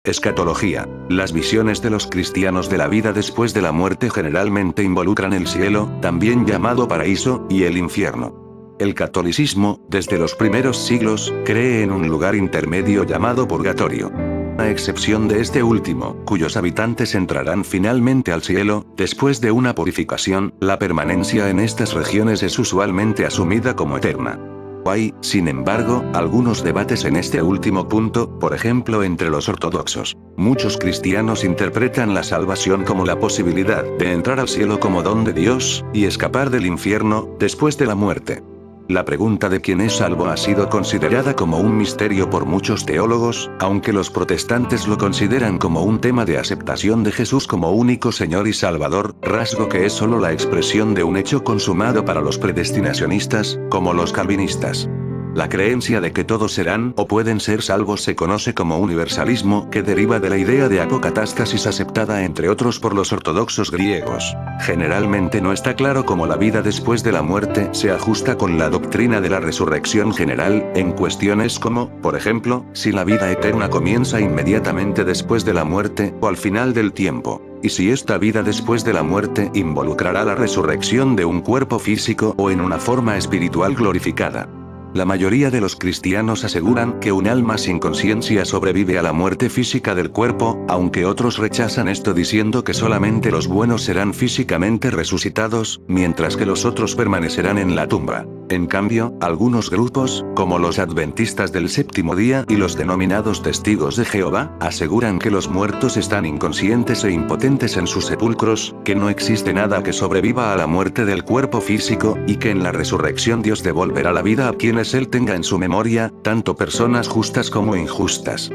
Escatología. Las visiones de los cristianos de la vida después de la muerte generalmente involucran el cielo, también llamado paraíso, y el infierno. El catolicismo, desde los primeros siglos, cree en un lugar intermedio llamado purgatorio. A excepción de este último, cuyos habitantes entrarán finalmente al cielo, después de una purificación, la permanencia en estas regiones es usualmente asumida como eterna. Hay, sin embargo, algunos debates en este último punto, por ejemplo entre los ortodoxos. Muchos cristianos interpretan la salvación como la posibilidad de entrar al cielo como don de Dios, y escapar del infierno, después de la muerte. La pregunta de quién es salvo ha sido considerada como un misterio por muchos teólogos, aunque los protestantes lo consideran como un tema de aceptación de Jesús como único Señor y Salvador, rasgo que es solo la expresión de un hecho consumado para los predestinacionistas, como los calvinistas. La creencia de que todos serán o pueden ser salvos se conoce como universalismo, que deriva de la idea de apocatástasis aceptada entre otros por los ortodoxos griegos. Generalmente no está claro cómo la vida después de la muerte se ajusta con la doctrina de la resurrección general, en cuestiones como, por ejemplo, si la vida eterna comienza inmediatamente después de la muerte, o al final del tiempo. Y si esta vida después de la muerte involucrará la resurrección de un cuerpo físico o en una forma espiritual glorificada. La mayoría de los cristianos aseguran que un alma sin conciencia sobrevive a la muerte física del cuerpo, aunque otros rechazan esto diciendo que solamente los buenos serán físicamente resucitados, mientras que los otros permanecerán en la tumba. En cambio, algunos grupos, como los adventistas del séptimo día y los denominados testigos de Jehová, aseguran que los muertos están inconscientes e impotentes en sus sepulcros, que no existe nada que sobreviva a la muerte del cuerpo físico, y que en la resurrección Dios devolverá la vida a quienes Él tenga en su memoria, tanto personas justas como injustas.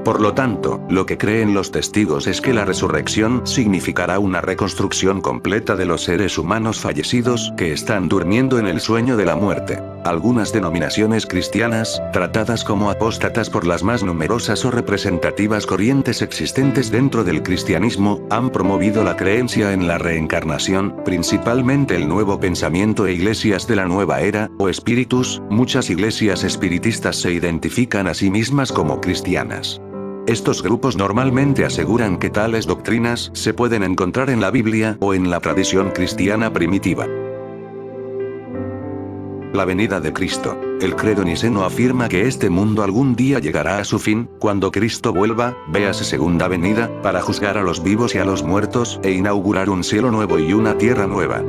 Por lo tanto, lo que creen los testigos es que la resurrección significará una reconstrucción completa de los seres humanos fallecidos que están durmiendo en el sueño de la muerte. Algunas denominaciones cristianas, tratadas como apóstatas por las más numerosas o representativas corrientes existentes dentro del cristianismo, han promovido la creencia en la reencarnación, principalmente el nuevo pensamiento e iglesias de la nueva era, o espíritus. Muchas iglesias espiritistas se identifican a sí mismas como cristianas. Estos grupos normalmente aseguran que tales doctrinas se pueden encontrar en la Biblia o en la tradición cristiana primitiva. La venida de Cristo. El credo niceno afirma que este mundo algún día llegará a su fin, cuando Cristo vuelva, véase segunda venida, para juzgar a los vivos y a los muertos, e inaugurar un cielo nuevo y una tierra nueva.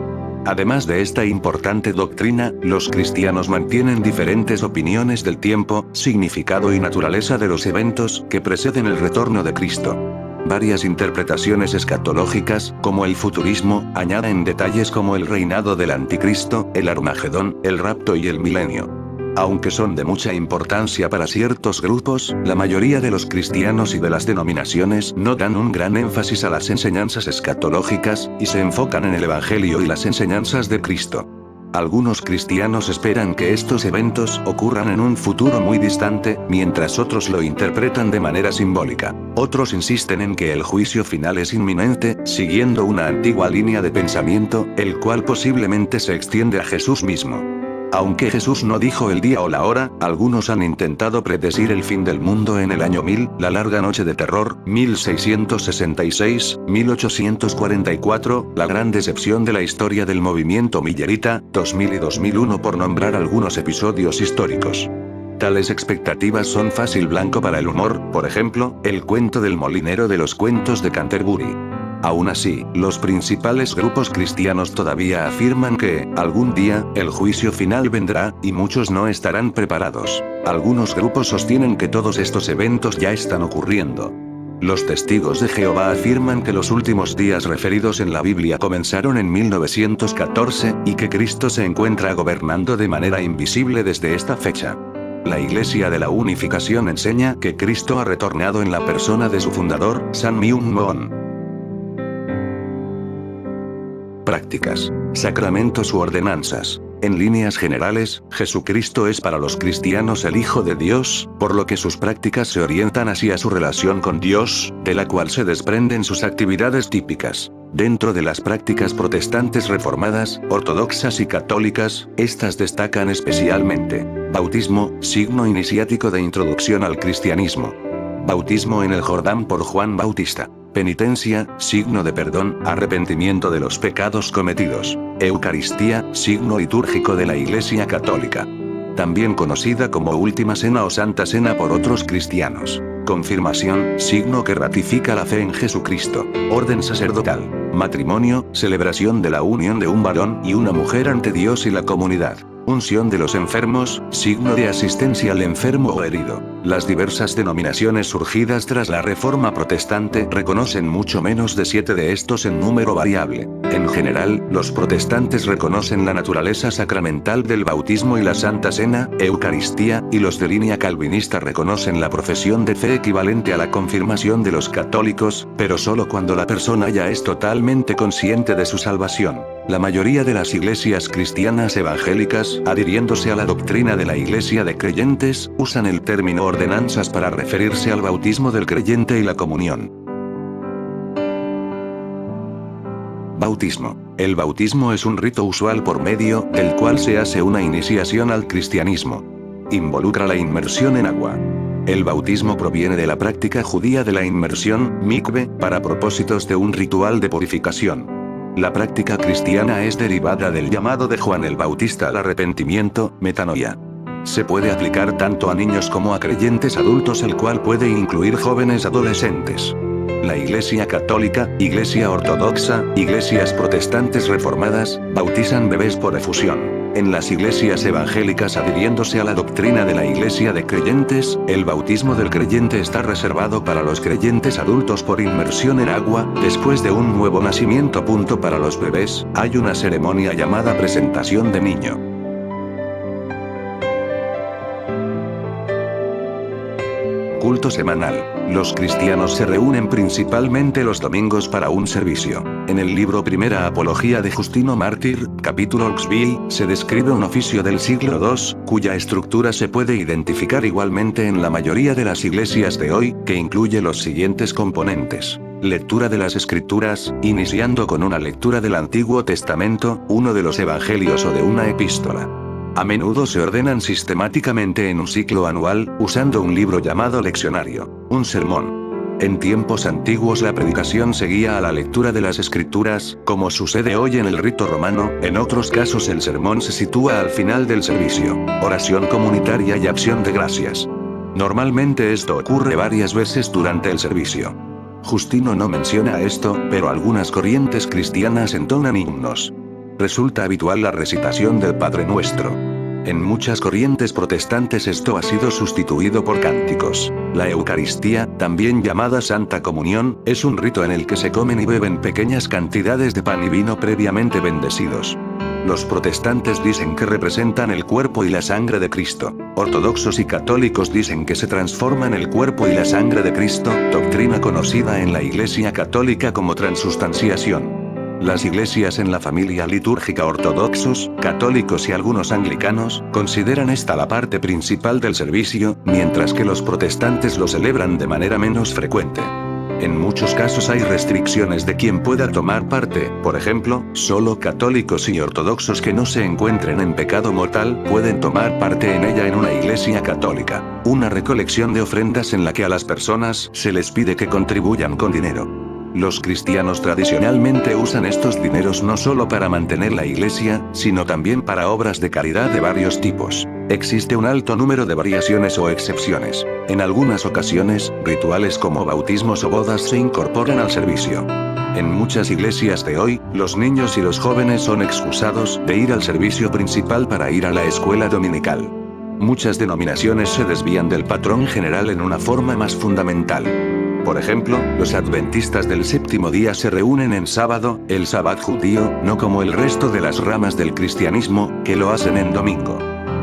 Además de esta importante doctrina, los cristianos mantienen diferentes opiniones del tiempo, significado y naturaleza de los eventos que preceden el retorno de Cristo. Varias interpretaciones escatológicas, como el futurismo, añaden detalles como el reinado del anticristo, el Armagedón, el rapto y el milenio. Aunque son de mucha importancia para ciertos grupos, la mayoría de los cristianos y de las denominaciones no dan un gran énfasis a las enseñanzas escatológicas, y se enfocan en el Evangelio y las enseñanzas de Cristo. Algunos cristianos esperan que estos eventos ocurran en un futuro muy distante, mientras otros lo interpretan de manera simbólica. Otros insisten en que el juicio final es inminente, siguiendo una antigua línea de pensamiento, el cual posiblemente se extiende a Jesús mismo. Aunque Jesús no dijo el día o la hora, algunos han intentado predecir el fin del mundo en el año 1000, la larga noche de terror, 1666, 1844, la gran decepción de la historia del movimiento millerita, 2000 y 2001 por nombrar algunos episodios históricos. Tales expectativas son fácil blanco para el humor, por ejemplo, el cuento del molinero de los cuentos de Canterbury. Aún así, los principales grupos cristianos todavía afirman que, algún día, el juicio final vendrá, y muchos no estarán preparados. Algunos grupos sostienen que todos estos eventos ya están ocurriendo. Los testigos de Jehová afirman que los últimos días referidos en la Biblia comenzaron en 1914, y que Cristo se encuentra gobernando de manera invisible desde esta fecha. La Iglesia de la Unificación enseña que Cristo ha retornado en la persona de su fundador, San Myung-moon. Prácticas, sacramentos u ordenanzas. En líneas generales, Jesucristo es para los cristianos el Hijo de Dios, por lo que sus prácticas se orientan hacia su relación con Dios, de la cual se desprenden sus actividades típicas. Dentro de las prácticas protestantes reformadas, ortodoxas y católicas, estas destacan especialmente: bautismo, signo iniciático de introducción al cristianismo; Bautismo en el Jordán por Juan Bautista. Penitencia, signo de perdón, arrepentimiento de los pecados cometidos. Eucaristía, signo litúrgico de la Iglesia Católica. También conocida como Última Cena o Santa Cena por otros cristianos. Confirmación, signo que ratifica la fe en Jesucristo. Orden sacerdotal. Matrimonio, celebración de la unión de un varón y una mujer ante Dios y la comunidad. Unción de los enfermos, signo de asistencia al enfermo o herido. Las diversas denominaciones surgidas tras la Reforma Protestante reconocen mucho menos de 7 de estos en número variable. En general, los protestantes reconocen la naturaleza sacramental del bautismo y la Santa Cena, Eucaristía, y los de línea calvinista reconocen la profesión de fe equivalente a la confirmación de los católicos, pero solo cuando la persona ya es totalmente consciente de su salvación. La mayoría de las iglesias cristianas evangélicas, adhiriéndose a la doctrina de la Iglesia de Creyentes, usan el término ordenanzas para referirse al bautismo del creyente y la comunión. Bautismo. El bautismo es un rito usual por medio del cual se hace una iniciación al cristianismo. Involucra la inmersión en agua. El bautismo proviene de la práctica judía de la inmersión, mikve, para propósitos de un ritual de purificación. La práctica cristiana es derivada del llamado de Juan el Bautista al arrepentimiento, metanoia. Se puede aplicar tanto a niños como a creyentes adultos, el cual puede incluir jóvenes adolescentes. La Iglesia Católica, Iglesia Ortodoxa, iglesias protestantes reformadas, bautizan bebés por efusión. En las iglesias evangélicas adhiriéndose a la doctrina de la Iglesia de Creyentes, el bautismo del creyente está reservado para los creyentes adultos por inmersión en agua, después de un nuevo nacimiento. Para los bebés, hay una ceremonia llamada presentación de niño. Culto semanal. Los cristianos se reúnen principalmente los domingos para un servicio. En el libro Primera Apología de Justino Mártir, capítulo Oxby, se describe un oficio del siglo II, cuya estructura se puede identificar igualmente en la mayoría de las iglesias de hoy, que incluye los siguientes componentes. Lectura de las Escrituras, iniciando con una lectura del Antiguo Testamento, uno de los Evangelios o de una epístola. A menudo se ordenan sistemáticamente en un ciclo anual, usando un libro llamado leccionario, un sermón. En tiempos antiguos la predicación seguía a la lectura de las Escrituras, como sucede hoy en el rito romano. En otros casos el sermón se sitúa al final del servicio. Oración comunitaria y acción de gracias. Normalmente esto ocurre varias veces durante el servicio. Justino no menciona esto, pero algunas corrientes cristianas entonan himnos. Resulta habitual la recitación del Padre Nuestro. En muchas corrientes protestantes esto ha sido sustituido por cánticos. La Eucaristía, también llamada Santa Comunión, es un rito en el que se comen y beben pequeñas cantidades de pan y vino previamente bendecidos. Los protestantes dicen que representan el cuerpo y la sangre de Cristo. Ortodoxos y católicos dicen que se transforman el cuerpo y la sangre de Cristo, doctrina conocida en la Iglesia Católica como transustanciación. Las iglesias en la familia litúrgica ortodoxos, católicos y algunos anglicanos, consideran esta la parte principal del servicio, mientras que los protestantes lo celebran de manera menos frecuente. En muchos casos hay restricciones de quién pueda tomar parte, por ejemplo, solo católicos y ortodoxos que no se encuentren en pecado mortal pueden tomar parte en ella en una iglesia católica. Una recolección de ofrendas en la que a las personas se les pide que contribuyan con dinero. Los cristianos tradicionalmente usan estos dineros no solo para mantener la iglesia, sino también para obras de caridad de varios tipos. Existe un alto número de variaciones o excepciones. En algunas ocasiones, rituales como bautismos o bodas se incorporan al servicio. En muchas iglesias de hoy, los niños y los jóvenes son excusados de ir al servicio principal para ir a la escuela dominical. Muchas denominaciones se desvían del patrón general en una forma más fundamental. Por ejemplo, los adventistas del séptimo día se reúnen en sábado, el sabbat judío, no como el resto de las ramas del cristianismo, que lo hacen en domingo.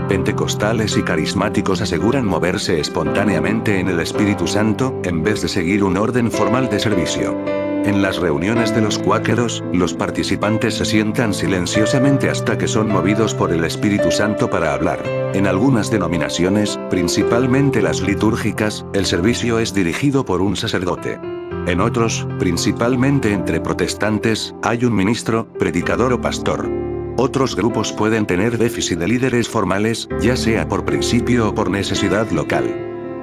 Pentecostales y carismáticos aseguran moverse espontáneamente en el Espíritu Santo, en vez de seguir un orden formal de servicio. En las reuniones de los cuáqueros, los participantes se sientan silenciosamente hasta que son movidos por el Espíritu Santo para hablar. En algunas denominaciones, principalmente las litúrgicas, el servicio es dirigido por un sacerdote. En otros, principalmente entre protestantes, hay un ministro, predicador o pastor. Otros grupos pueden tener déficit de líderes formales, ya sea por principio o por necesidad local.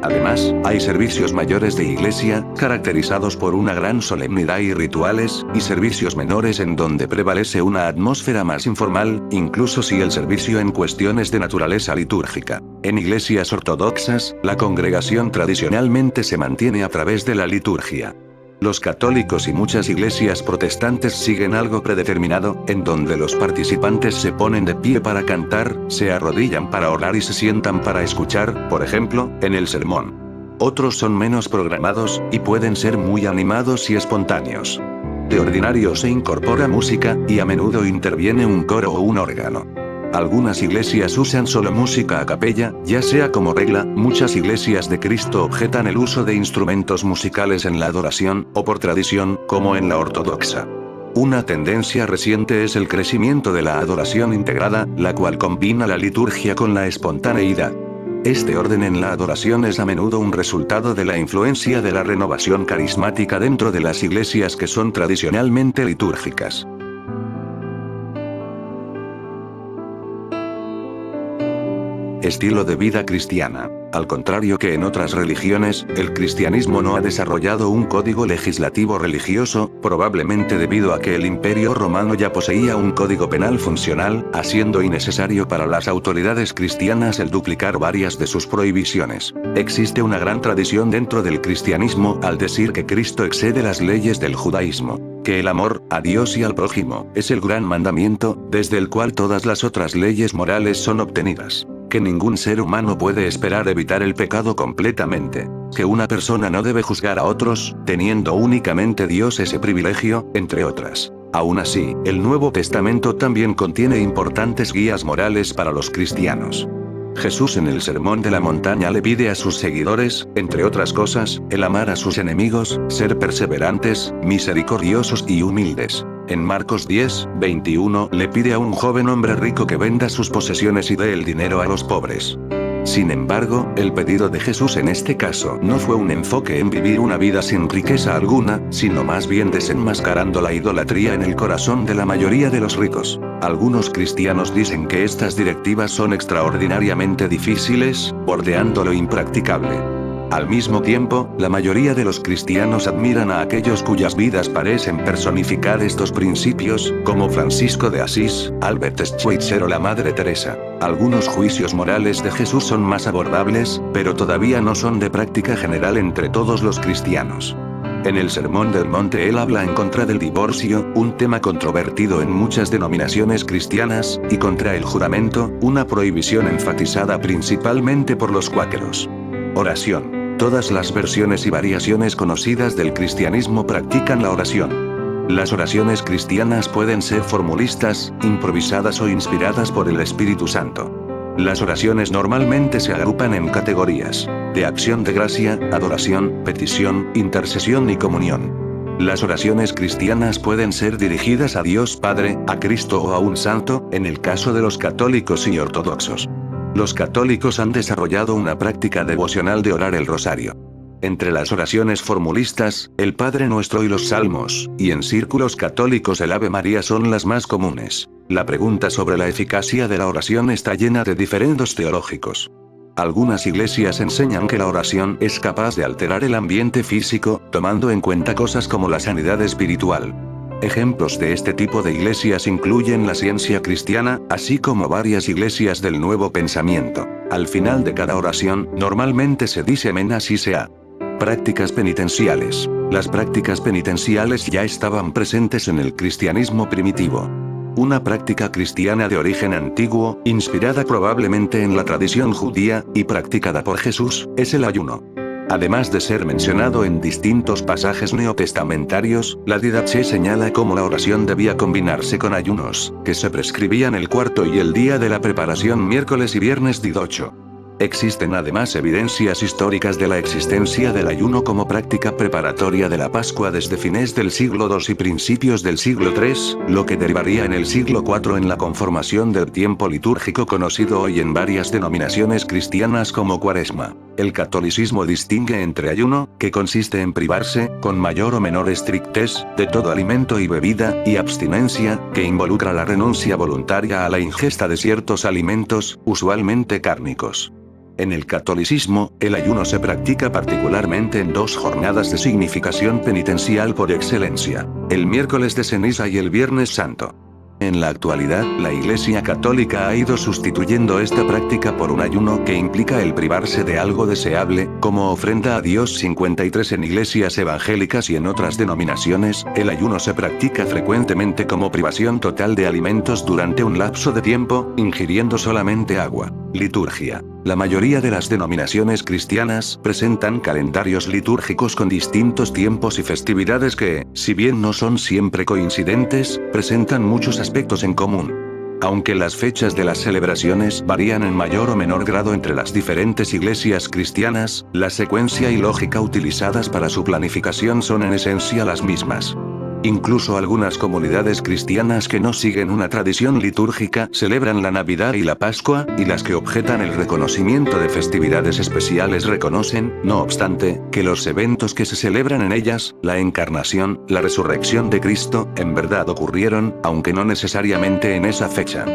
Además, hay servicios mayores de iglesia, caracterizados por una gran solemnidad y rituales, y servicios menores en donde prevalece una atmósfera más informal, incluso si el servicio en cuestión es de naturaleza litúrgica. En iglesias ortodoxas, la congregación tradicionalmente se mantiene a través de la liturgia. Los católicos y muchas iglesias protestantes siguen algo predeterminado, en donde los participantes se ponen de pie para cantar, se arrodillan para orar y se sientan para escuchar, por ejemplo, en el sermón. Otros son menos programados, y pueden ser muy animados y espontáneos. De ordinario se incorpora música, y a menudo interviene un coro o un órgano. Algunas iglesias usan solo música a capella, ya sea como regla. Muchas iglesias de Cristo objetan el uso de instrumentos musicales en la adoración, o por tradición, como en la ortodoxa. Una tendencia reciente es el crecimiento de la adoración integrada, la cual combina la liturgia con la espontaneidad. Este orden en la adoración es a menudo un resultado de la influencia de la renovación carismática dentro de las iglesias que son tradicionalmente litúrgicas. Estilo de vida cristiana. Al contrario que en otras religiones, el cristianismo no ha desarrollado un código legislativo religioso, probablemente debido a que el Imperio Romano ya poseía un código penal funcional, haciendo innecesario para las autoridades cristianas el duplicar varias de sus prohibiciones. Existe una gran tradición dentro del cristianismo al decir que Cristo excede las leyes del judaísmo, que el amor a Dios y al prójimo es el gran mandamiento, desde el cual todas las otras leyes morales son obtenidas. Que ningún ser humano puede esperar evitar el pecado completamente. Que una persona no debe juzgar a otros, teniendo únicamente Dios ese privilegio, entre otras. Aún así, el Nuevo Testamento también contiene importantes guías morales para los cristianos. Jesús en el Sermón de la Montaña le pide a sus seguidores, entre otras cosas, el amar a sus enemigos, ser perseverantes, misericordiosos y humildes. En Marcos 10, 21 le pide a un joven hombre rico que venda sus posesiones y dé el dinero a los pobres. Sin embargo, el pedido de Jesús en este caso no fue un enfoque en vivir una vida sin riqueza alguna, sino más bien desenmascarando la idolatría en el corazón de la mayoría de los ricos. Algunos cristianos dicen que estas directivas son extraordinariamente difíciles, bordeando lo impracticable. Al mismo tiempo, la mayoría de los cristianos admiran a aquellos cuyas vidas parecen personificar estos principios, como Francisco de Asís, Albert Schweitzer o la Madre Teresa. Algunos juicios morales de Jesús son más abordables, pero todavía no son de práctica general entre todos los cristianos. En el Sermón del Monte él habla en contra del divorcio, un tema controvertido en muchas denominaciones cristianas, y contra el juramento, una prohibición enfatizada principalmente por los cuáqueros. Oración. Todas las versiones y variaciones conocidas del cristianismo practican la oración. Las oraciones cristianas pueden ser formulistas, improvisadas o inspiradas por el Espíritu Santo. Las oraciones normalmente se agrupan en categorías de acción de gracia, adoración, petición, intercesión y comunión. Las oraciones cristianas pueden ser dirigidas a Dios Padre, a Cristo o a un santo, en el caso de los católicos y ortodoxos. Los católicos han desarrollado una práctica devocional de orar el rosario. Entre las oraciones formulistas, el Padre Nuestro y los Salmos, y en círculos católicos el Ave María son las más comunes. La pregunta sobre la eficacia de la oración está llena de diferendos teológicos. Algunas iglesias enseñan que la oración es capaz de alterar el ambiente físico, tomando en cuenta cosas como la sanidad espiritual. Ejemplos de este tipo de iglesias incluyen la ciencia cristiana, así como varias iglesias del Nuevo Pensamiento. Al final de cada oración, normalmente se dice amén así sea. Prácticas penitenciales. Las prácticas penitenciales ya estaban presentes en el cristianismo primitivo. Una práctica cristiana de origen antiguo, inspirada probablemente en la tradición judía, y practicada por Jesús, es el ayuno. Además de ser mencionado en distintos pasajes neotestamentarios, la Didache señala cómo la oración debía combinarse con ayunos, que se prescribían el cuarto y el día de la preparación miércoles y viernes didocho. Existen además evidencias históricas de la existencia del ayuno como práctica preparatoria de la Pascua desde fines del siglo II y principios del siglo III, lo que derivaría en el siglo IV en la conformación del tiempo litúrgico conocido hoy en varias denominaciones cristianas como Cuaresma. El catolicismo distingue entre ayuno, que consiste en privarse, con mayor o menor estrictez, de todo alimento y bebida, y abstinencia, que involucra la renuncia voluntaria a la ingesta de ciertos alimentos, usualmente cárnicos. En el catolicismo, el ayuno se practica particularmente en dos jornadas de significación penitencial por excelencia: el miércoles de ceniza y el viernes santo. En la actualidad, la Iglesia Católica ha ido sustituyendo esta práctica por un ayuno que implica el privarse de algo deseable, como ofrenda a Dios. 53 En iglesias evangélicas y en otras denominaciones, el ayuno se practica frecuentemente como privación total de alimentos durante un lapso de tiempo, ingiriendo solamente agua. Liturgia. La mayoría de las denominaciones cristianas presentan calendarios litúrgicos con distintos tiempos y festividades que, si bien no son siempre coincidentes, presentan muchos aspectos en común. Aunque las fechas de las celebraciones varían en mayor o menor grado entre las diferentes iglesias cristianas, la secuencia y lógica utilizadas para su planificación son en esencia las mismas. Incluso algunas comunidades cristianas que no siguen una tradición litúrgica celebran la Navidad y la Pascua, y las que objetan el reconocimiento de festividades especiales reconocen, no obstante, que los eventos que se celebran en ellas, la encarnación, la resurrección de Cristo, en verdad ocurrieron, aunque no necesariamente en esa fecha.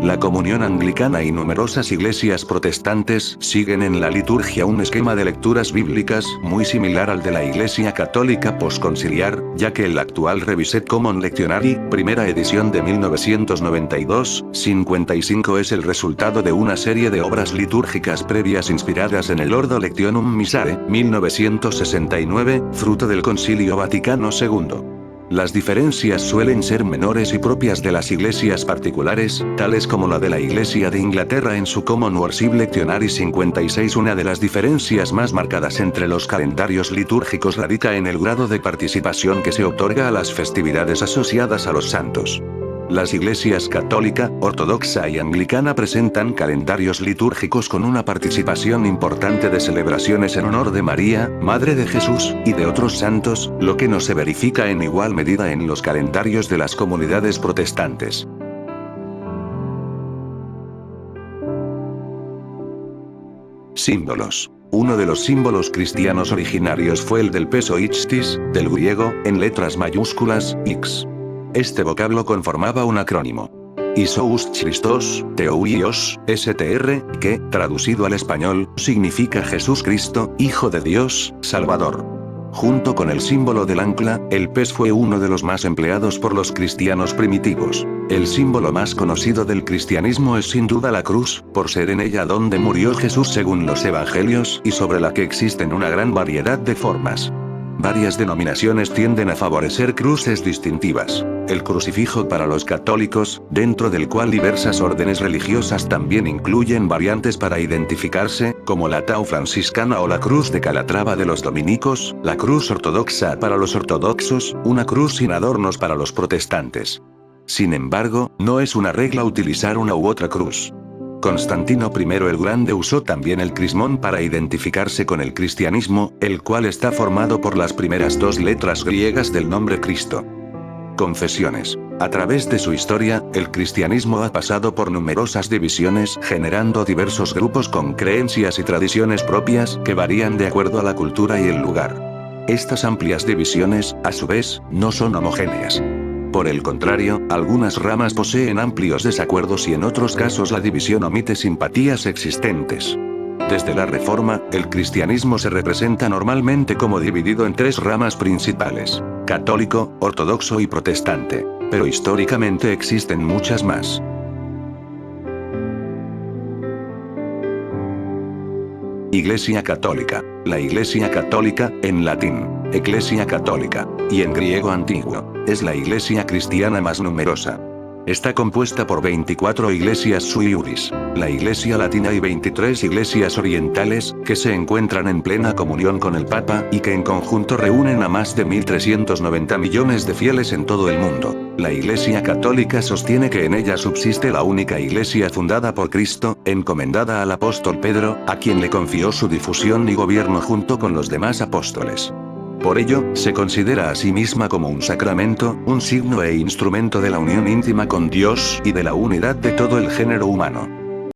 La comunión anglicana y numerosas iglesias protestantes siguen en la liturgia un esquema de lecturas bíblicas muy similar al de la Iglesia Católica posconciliar, ya que el actual Revised Common Lectionary, primera edición de 1992, 55 es el resultado de una serie de obras litúrgicas previas inspiradas en el Ordo Lectionum Missae, 1969, fruto del Concilio Vaticano II. Las diferencias suelen ser menores y propias de las iglesias particulares, tales como la de la Iglesia de Inglaterra en su Common Worship Lectionary 56. Una de las diferencias más marcadas entre los calendarios litúrgicos radica en el grado de participación que se otorga a las festividades asociadas a los santos. Las iglesias católica, ortodoxa y anglicana presentan calendarios litúrgicos con una participación importante de celebraciones en honor de María, Madre de Jesús, y de otros santos, lo que no se verifica en igual medida en los calendarios de las comunidades protestantes. Símbolos. Uno de los símbolos cristianos originarios fue el del peso ichthys, del griego, en letras mayúsculas, X. Este vocablo conformaba un acrónimo. Isous Christos, Theouios, STR, que, traducido al español, significa Jesús Cristo, Hijo de Dios, Salvador. Junto con el símbolo del ancla, el pez fue uno de los más empleados por los cristianos primitivos. El símbolo más conocido del cristianismo es sin duda la cruz, por ser en ella donde murió Jesús según los evangelios y sobre la que existen una gran variedad de formas. Varias denominaciones tienden a favorecer cruces distintivas. El crucifijo para los católicos, dentro del cual diversas órdenes religiosas también incluyen variantes para identificarse, como la tau franciscana o la cruz de Calatrava de los dominicos, la cruz ortodoxa para los ortodoxos, una cruz sin adornos para los protestantes. Sin embargo, no es una regla utilizar una u otra cruz. Constantino I el Grande usó también el crismón para identificarse con el cristianismo, el cual está formado por las primeras dos letras griegas del nombre Cristo. Confesiones. A través de su historia, el cristianismo ha pasado por numerosas divisiones, generando diversos grupos con creencias y tradiciones propias, que varían de acuerdo a la cultura y el lugar. Estas amplias divisiones, a su vez, no son homogéneas. Por el contrario, algunas ramas poseen amplios desacuerdos y en otros casos la división omite simpatías existentes. Desde la Reforma, el cristianismo se representa normalmente como dividido en tres ramas principales: católico, ortodoxo y protestante. Pero históricamente existen muchas más. Iglesia Católica. La Iglesia Católica, en latín, Ecclesia Católica, y en griego antiguo, es la iglesia cristiana más numerosa. Está compuesta por 24 iglesias sui iuris, la Iglesia Latina y 23 iglesias orientales, que se encuentran en plena comunión con el Papa y que en conjunto reúnen a más de 1.390 millones de fieles en todo el mundo. La Iglesia Católica sostiene que en ella subsiste la única iglesia fundada por Cristo, encomendada al apóstol Pedro, a quien le confió su difusión y gobierno junto con los demás apóstoles. Por ello, se considera a sí misma como un sacramento, un signo e instrumento de la unión íntima con Dios y de la unidad de todo el género humano.